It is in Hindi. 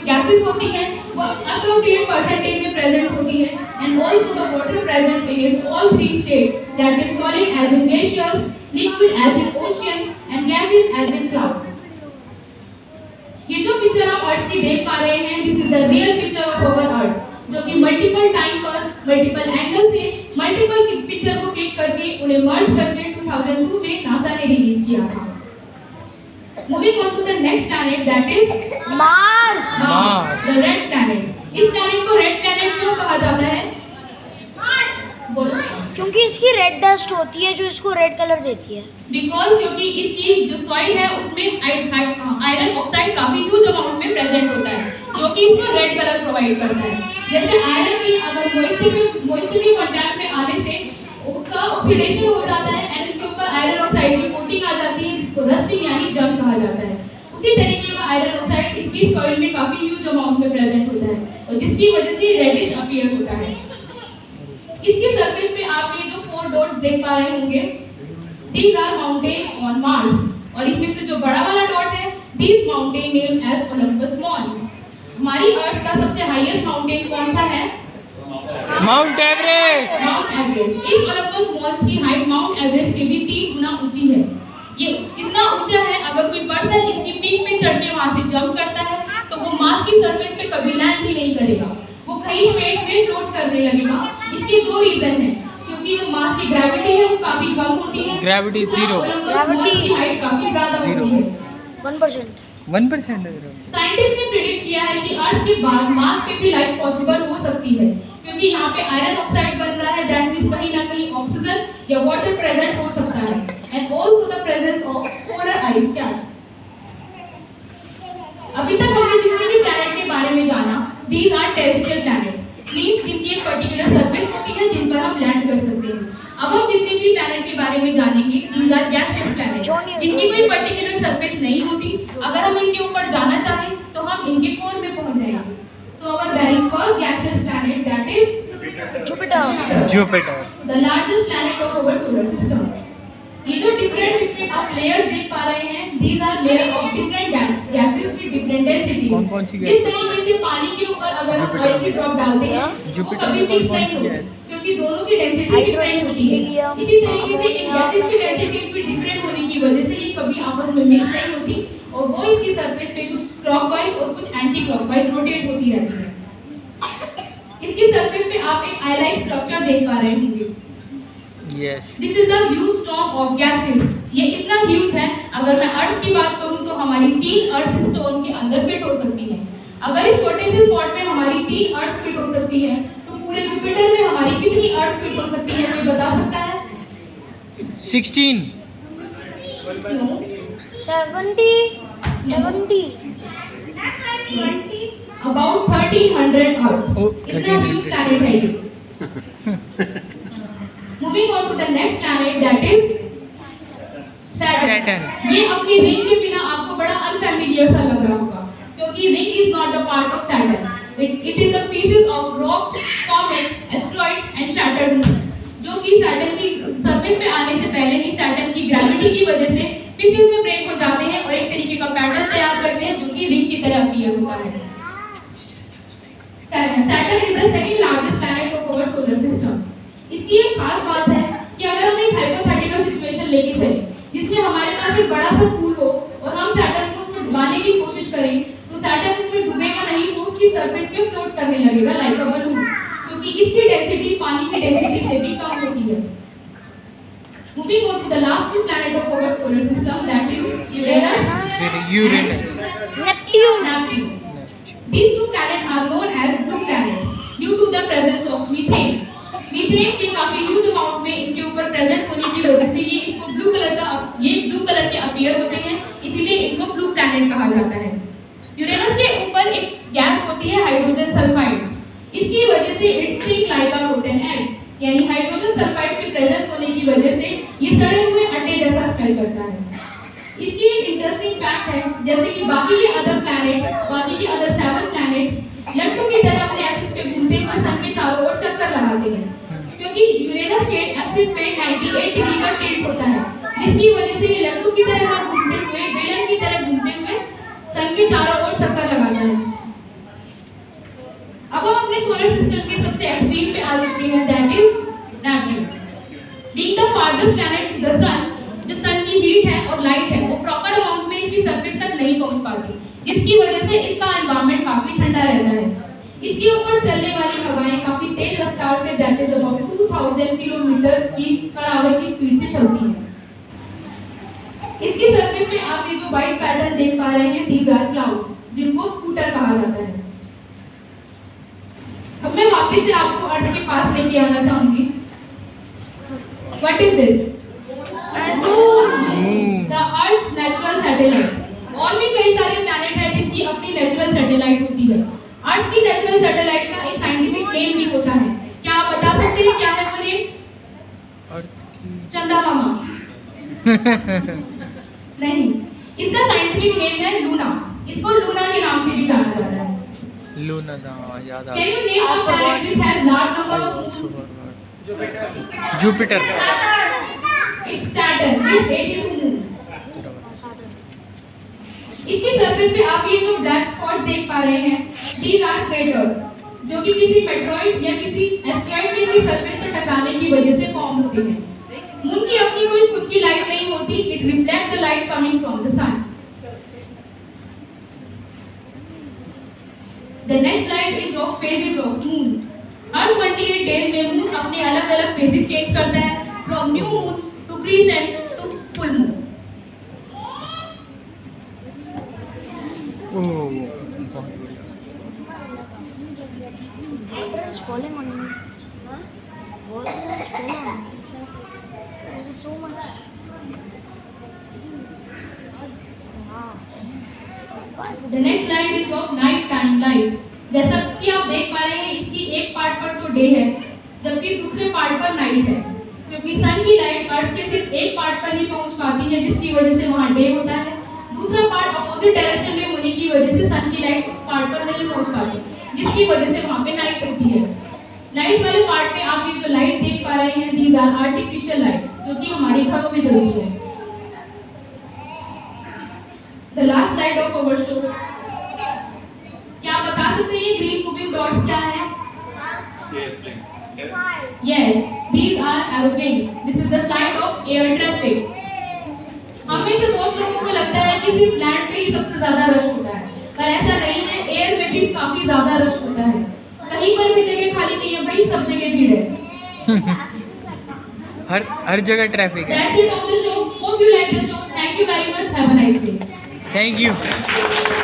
जो गैसेस होती हैं वो appropriate percentage में present होती है, and also the water present in its all three states, that is solid as in glaciers, liquid as in ocean, and gases as in clouds. ये जो पिक्चर आप अर्थ की देख पा रहे हैं, this is the real picture of our earth, जो कि मल्टीपल टाइम पर मल्टीपल एंगल से मल्टीपल पिक्चर को क्लिक करके उन्हें मर्ज करके 2002 में नासा ने रिलीज किया था। Moving on to the next planet, that is Mars. The red planet. इस प्लैनेट को रेड प्लैनेट क्यों कहा जाता है? बोलो। क्योंकि इसकी रेड डस्ट होती है जो इसको रेड कलर देती है। बिकॉज क्योंकि इसकी जो सॉइल है उसमें आयरन ऑक्साइड काफी ह्यूज अमाउंट में प्रेजेंट होता है, जो कि इसको रेड कलर प्रोवाइड करता है। जैसे आयरन की अगर मॉइस्चर के कांटेक्ट में आने से उसका ऑक्सीडेशन हो जाता है एंड इसके ऊपर आयरन ऑक्साइड की कोटिंग आ जाती है, जिसको रस्टिंग यानी जंग कहा जाता है। उसी तरीके का आयरन ऑक्साइड इसकी सॉइल में काफी ह्यूज अमाउंट में प्रेजेंट होता है और जिसकी वजह से रेडिश अपीयर होता है। इसके सरफेस पे आप ये जो 4 डॉट्स देख पा रहे होंगे, these are mountains on Mars, और इसमें से जो बड़ा वाला डॉट है, these mountain named as Olympus Mons। हमारी अर्थ का सबसे हाईएस्ट माउंटेन कौन सा है? Mount Everest. Mount Everest. इस ओलंपस मॉन्स की हाइट माउंट एवरेस्ट के भी 3 गुना ऊंची है। ये इतना ऊंचा है, अगर कोई पर्सन इसकी पीक पे चढ़ के वहां से जंप करता है तो वो मार्स की सरफेस पे कभी लैंड ही नहीं करेगा, वो कहीं स्पेस में फ्लोट करने लगेगा। इसके 2 रीजन हैं, क्योंकि जो मार्स की ग्रेविटी है वो काफी कम होती है, ग्रेविटी 0, ग्रेविटी की हाइट काफी ज्यादा होती है, 1% है। साइंटिस्ट ने प्रेडिक्ट किया है कि अर्थ के बाद मार्स पे भी लाइफ पॉसिबल हो सकती है, क्योंकि यहाँ पे आयरन ऑक्साइड बन रहा है, दैट मींस कहीं ना कहीं ऑक्सीजन या वाटर प्रेजेंट हो सकता है, and also the presence of polar ice cap. अभी तक हमने जितने भी प्लैनेट के बारे में जाना, these are terrestrial planet, means जिनकी एक पर्टिकुलर सरफेस होती है जिन पर हम लैंड कर सकते हैं। अब हम जितने भी प्लैनेट के बारे में जानेंगे, दीज आर गैसियस प्लैनेट, जिनकी कोई पर्टिकुलर सरफेस नहीं होती। अगर हम इनके ऊपर जाना चाहें तो हम इनके कोर में पहुंच जाएंगे। So our very first gaseous planet, that is Jupiter, the largest planet of our solar system. ये जो डिफरेंट आप लेयर्स देख पा रहे हैं, these are layer of different gases की डिफरेंट डेंसिटी। कौन-कौन सी जिस तरीके से पानी के ऊपर अगर हम ऑयल की ड्रॉप डालते हैं, जुपिटर कभी में मिक्स कौन-कौन नहीं सी होती, गैस? क्योंकि दोनों की डेंसिटी डिफरेंट होती है। इसी तरीके से इन गैसेस की डेंसिटी भी डिफरेंट होने की वजह से ये कभी आपस में मिक्स नहीं होती और वो इसकी सरफेस पे कुछ क्लॉकवाइज और कुछ एंटी क्लॉकवाइज रोटेट होती रहती है। इसकी सरफेस पे आप एक आई-लाइक स्ट्रक्चर देख पा रहे होंगे। Yes, this is the huge stock of gases. ये इतना ह्यूज है, अगर मैं अर्थ की बात करूं तो हमारी 3 अर्थ स्टोन के अंदर फिट हो सकती है। अगर इस छोटे से स्पॉट में हमारी 3 अर्थ फिट हो सकती है, तो पूरे जुपिटर में हमारी कितनी अर्थ फिट हो सकती है, कोई बता सकता है? 16, 70 अबाउट 1300 अर्थ। Oh, इतना ह्यूज 1300 प्लैनेट है ये। Moving on to the next planet, that is Saturn. ये अपनी रिंग के बिना आपको बड़ा अनफैमिलियर सा लग रहा होगा, क्योंकि ring is not the part of Saturn, it is the pieces of rock, comet, asteroid and shattered moon, जो कि सैटर्न की सरफेस पे आने से पहले ही सैटर्न की ग्रेविटी की वजह से पीसेस में ब्रेक हो जाते हैं और एक तरीके का पैटर्न तैयार करते हैं, जो कि रिंग की तरह अपीयर होता है। Saturn is the second largest planet of our solar system. इसकी एक खास बात है कि अगर हम एक हाइपोथेटिकल सिचुएशन लेके चलें, जिसमें हमारे पास एक बड़ा सा पूल हो और हम सैटर्न को उसमें डुबाने की कोशिश करें, तो सैटर्न उसमें डूबेगा नहीं, वो उसकी सरफेस पे फ्लोट करने लगेगा लाइक अ बलून, क्योंकि इसकी डेंसिटी पानी की डेंसिटी से भी कम होती है। Moving on to the last 2 planet of our solar system, that is Uranus, Neptune. These 2 planets are known as blue planets due to the presence of methane. Methane के काफी ह्यूज अमाउंट में इनके ऊपर प्रेजेंट होने की वजह से ये ब्लू कलर के अपीयर होते हैं, इसीलिए इनको ब्लू प्लैनेट कहा जाता है। यूरेनस के ऊपर एक गैस होती है हाइड्रोजन सल्फाइड, इसकी वजह से it's think like a rotten egg, यानी हाइड्रोजन सल्फाइड के प्रेजेंस होने की वजह से ये सड़े हुए अंडे जैसा स्मेल करता है। इसकी एक इंटरेस्टिंग फैक्ट है, जैसे कि बाकी के अदर 7 प्लैनेट लट्टू की तरह अपने एक्सिस पे घूमते हुए सन के चारों ओर चक्कर लगाते हैं, क्योंकि यूरेनस के एक्सिस पे 98 डिग्री का टिल्ट होता है, जिसकी वजह से ये लट्टू की तरह घूमते हुए, बेलन की तरह घूमते हुए सन के चारों ओर चक्कर लगाता है। स्क्रीन पे आ चुके हैं, that is Neptune. Being the farthest planet to the sun, जो सन की हीट है और लाइट है वो प्रॉपर अमाउंट में इसकी सरफेस तक नहीं पहुंच पाती, जिसकी वजह से इसका एनवायरनमेंट काफी ठंडा रहता है। इसके ऊपर चलने वाली हवाएं काफी तेज रफ्तार से, that is about 2000 kilometre per hour की स्पीड से चलती है। इसकी सरफेस में आप ये जो व्हाइट पैटर्न देख पा रहे हैं, दीज आर क्लाउड्स, जिनको स्कूटर कहा जाता है। अब मैं वापस से आपको अर्थ के पास लेके आना चाहूंगी। What is this? The earth natural satellite. और भी कई सारे प्लैनेट हैं जिनकी अपनी नेचुरल सैटेलाइट होती है। अर्थ की नेचुरल सैटेलाइट का एक साइंटिफिक नेम भी होता है। क्या आप बता सकते हैं क्या है वो नेम? चंदा मामा? नहीं, इसका साइंटिफिक नेम है लूना। इसको लूना के नाम से भी जाना जाता है। लूना दा याद आ Can you name a planet which has large number of moons? Jupiter. It's Saturn with 82 moons. इसकी सरफेस पे आप ये जो ब्लैक स्पॉट देख पा रहे हैं, these are craters, जो कि किसी मेट्रॉइड या किसी एस्टेरॉइड के सरफेस पर टकराने की वजह से फॉर्म होते हैं। मून की अपनी कोई खुद की लाइट नहीं होती, it reflect the light coming from the sun. The next slide is of phases of moon. हर 28 days में मून अपने अलग अलग phases चेंज करता है, from new moon to crescent to full moon. Water is falling on me. Huh? Water is falling on me. Thank you so much. Wow. The next slide is of night time light. जैसा कि आप देख पा रहे हैं, इसकी एक पार्ट पर तो डे है, जबकि दूसरे पार्ट पर नाइट है, क्योंकि सन की लाइट अर्थ के सिर्फ एक पार्ट पर ही पहुंच पाती है, जिसकी वजह से वहां डे होता है। दूसरा पार्ट अपोजिट डायरेक्शन में होने की वजह से सन की लाइट उस पार्ट पर नहीं पहुंच पाती, जिसकी वजह से वहां पे नाइट होती है। नाइट वाले पार्ट में आप ये जो लाइट देख पा रहे हैं, दीज आर आर्टिफिशियल लाइट, जो कि हमारे घरों में जलती है। The last slide of our show. क्या आप बता सकते हैं ग्रीन मूविंग डॉट्स क्या है? Yes, these are aeroplanes. This is the slide of air traffic. हमें से बहुत लोगों को लगता है कि सिर्फ लैंड पे ही सबसे ज्यादा रश होता है, पर ऐसा नहीं है, एयर में भी काफी ज्यादा रश होता है। कहीं पर भी जगह खाली नहीं है भाई, सब जगह भीड़ है। हर जगह ट्रैफिक है। That's it of the show. Hope you like the show. Thank you very much. Have a nice day. Thank you.